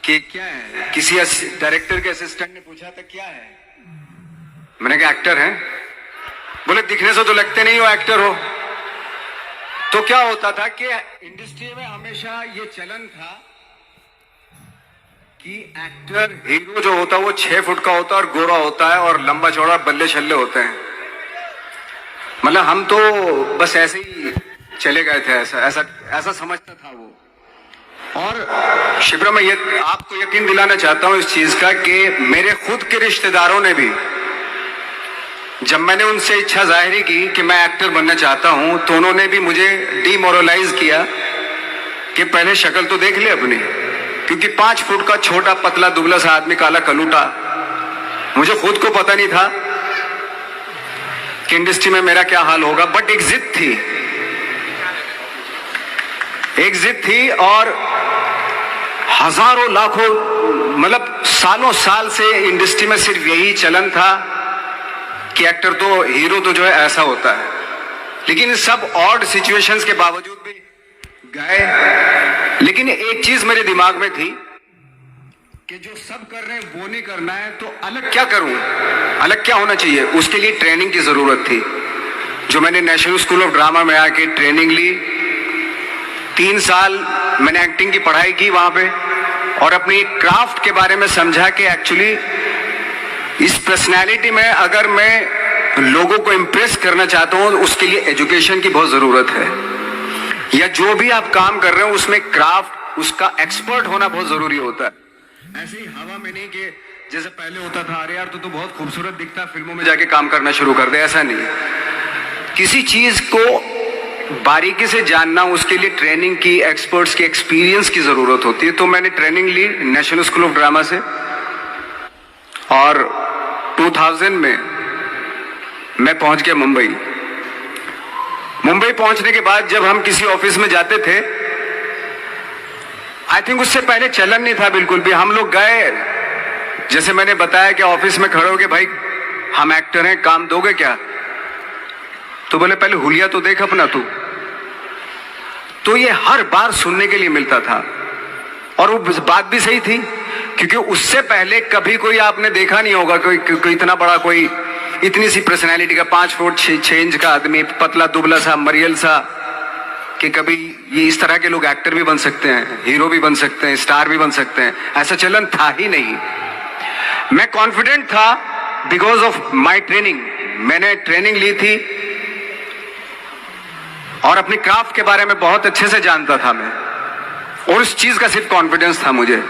कि क्या है, किसी डायरेक्टर के असिस्टेंट ने पूछा था क्या है, मैंने कहा एक्टर है। बोले दिखने से तो लगते नहीं हो एक्टर हो। तो क्या होता था कि इंडस्ट्री में हमेशा ये चलन था कि एक्टर हीरो जो होता है वो 6 फुट का होता है और गोरा होता है और लंबा चौड़ा बल्ले छल्ले होते हैं। मतलब हम तो बस ऐसे ही चले गए थे, ऐसा समझता था वो। और शिप्रा, मैं ये आपको यकीन दिलाना चाहता हूं इस चीज का कि मेरे खुद के रिश्तेदारों ने भी, जब मैंने उनसे इच्छा जाहिर की कि मैं एक्टर बनना चाहता हूं, तो उन्होंने भी मुझे डीमोरलाइज किया कि पहले शक्ल तो देख ले अपनी, क्योंकि 5 फुट का छोटा पतला दुबला सा आदमी, काला कलूटा। मुझे खुद को पता नहीं था कि इंडस्ट्री में मेरा क्या हाल होगा, बट एक जिद थी और हजारों लाखों, मतलब सालों साल से इंडस्ट्री में सिर्फ यही चलन था कि एक्टर तो, हीरो तो जो है ऐसा होता है। लेकिन सब ऑड सिचुएशंस के बावजूद भी गए। लेकिन एक चीज मेरे दिमाग में थी कि जो सब कर रहे हैं वो नहीं करना है, तो अलग क्या करूं, अलग क्या होना चाहिए। उसके लिए ट्रेनिंग की जरूरत थी, जो मैंने नेशनल स्कूल ऑफ ड्रामा में आके ट्रेनिंग ली। 3 साल मैंने एक्टिंग की पढ़ाई की वहां पे, और अपनी क्राफ्ट के बारे में समझा कि एक्चुअली इस पर्सनैलिटी में अगर मैं लोगों को इंप्रेस करना चाहता हूं, उसके लिए एजुकेशन की बहुत जरूरत है। या जो भी आप काम कर रहे हो उसमें क्राफ्ट, उसका एक्सपर्ट होना बहुत जरूरी होता है। ऐसे ही हवा में नहीं कि जैसे पहले होता था, अरे यार तो बहुत खूबसूरत दिखता, फिल्मों में जाके काम करना शुरू कर दे, ऐसा नहीं। किसी चीज को बारीकी से जानना, उसके लिए ट्रेनिंग की, एक्सपर्ट्स की, एक्सपीरियंस की जरूरत होती है। तो मैंने ट्रेनिंग ली नेशनल स्कूल ऑफ ड्रामा से, और 2000 में मैं पहुंच गया मुंबई। मुंबई पहुंचने के बाद जब हम किसी ऑफिस में जाते थे, आई थिंक उससे पहले चलन नहीं था बिल्कुल भी। हम लोग गए, जैसे मैंने बताया कि ऑफिस में खड़े हो के, भाई हम एक्टर हैं, काम दोगे क्या? तो बोले पहले हुलिया तो देख अपना तू। तो ये हर बार सुनने के लिए मिलता था, और वो बात भी सही थी, क्योंकि उससे पहले कभी कोई आपने देखा नहीं होगा कोई इतना बड़ा, कोई इतनी सी पर्सनैलिटी का 5 फुट 6 इंच का आदमी, पतला दुबला सा मरियल सा, कि कभी ये इस तरह के लोग एक्टर भी बन सकते हैं, हीरो भी बन सकते हैं, स्टार भी बन सकते हैं। ऐसा चलन था ही नहीं। मैं कॉन्फिडेंट था बिकॉज ऑफ माई ट्रेनिंग। मैंने ट्रेनिंग ली थी और अपनी क्राफ्ट के बारे में बहुत अच्छे से जानता था मैं, और उस चीज का सिर्फ कॉन्फिडेंस था मुझे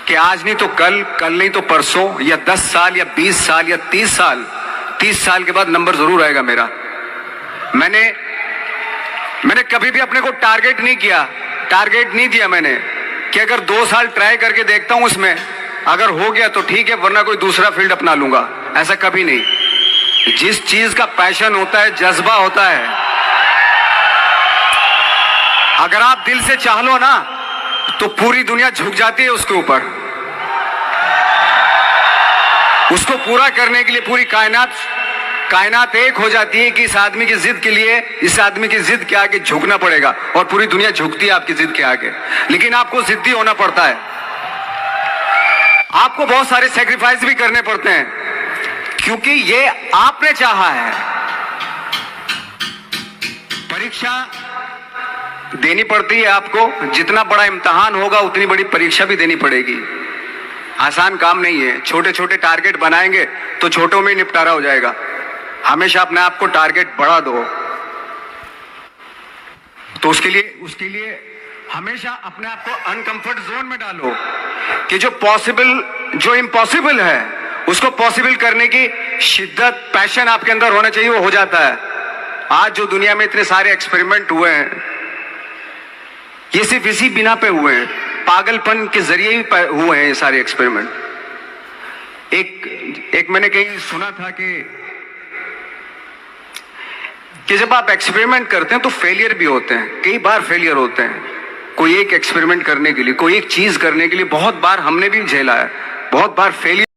कि आज नहीं तो कल, कल नहीं तो परसों, या 10 साल या 20 साल या 30 साल के बाद नंबर जरूर आएगा मेरा। मैंने कभी भी अपने को टारगेट नहीं दिया मैंने कि अगर 2 साल ट्राई करके देखता हूं, उसमें अगर हो गया तो ठीक है, वरना कोई दूसरा फील्ड अपना लूंगा। ऐसा कभी नहीं। जिस चीज का पैशन होता है, जज्बा होता है, अगर आप दिल से चाह लो ना, तो पूरी दुनिया झुक जाती है उसके ऊपर। उसको पूरा करने के लिए पूरी कायनात एक हो जाती है कि इस आदमी की जिद के लिए, इस आदमी की जिद के आगे झुकना पड़ेगा, और पूरी दुनिया झुकती है आपकी जिद के आगे। लेकिन आपको जिद्दी होना पड़ता है, आपको बहुत सारे सेक्रीफाइस भी करने पड़ते हैं, क्योंकि ये आपने चाहा है। परीक्षा देनी पड़ती है आपको, जितना बड़ा इम्तिहान होगा उतनी बड़ी परीक्षा भी देनी पड़ेगी। आसान काम नहीं है। छोटे छोटे टारगेट बनाएंगे तो छोटों में निपटारा हो जाएगा। हमेशा अपने आप को टारगेट बढ़ा दो। तो उसके लिए हमेशा अपने आप को अनकंफर्ट जोन में डालो, कि जो इम्पॉसिबल है उसको पॉसिबल करने की शिद्दत, पैशन आपके अंदर होना चाहिए, वो हो जाता है। आज जो दुनिया में इतने सारे एक्सपेरिमेंट हुए हैं, ये सिर्फ इसी बिना पे हुए हैं, पागलपन के जरिए ही हुए हैं ये सारे एक्सपेरिमेंट। एक मैंने कहीं सुना था कि जब आप एक्सपेरिमेंट करते हैं तो फेलियर भी होते हैं, कई बार फेलियर होते हैं। कोई एक एक्सपेरिमेंट करने के लिए, कोई एक चीज करने के लिए बहुत बार हमने भी झेला है, बहुत बार फेलियर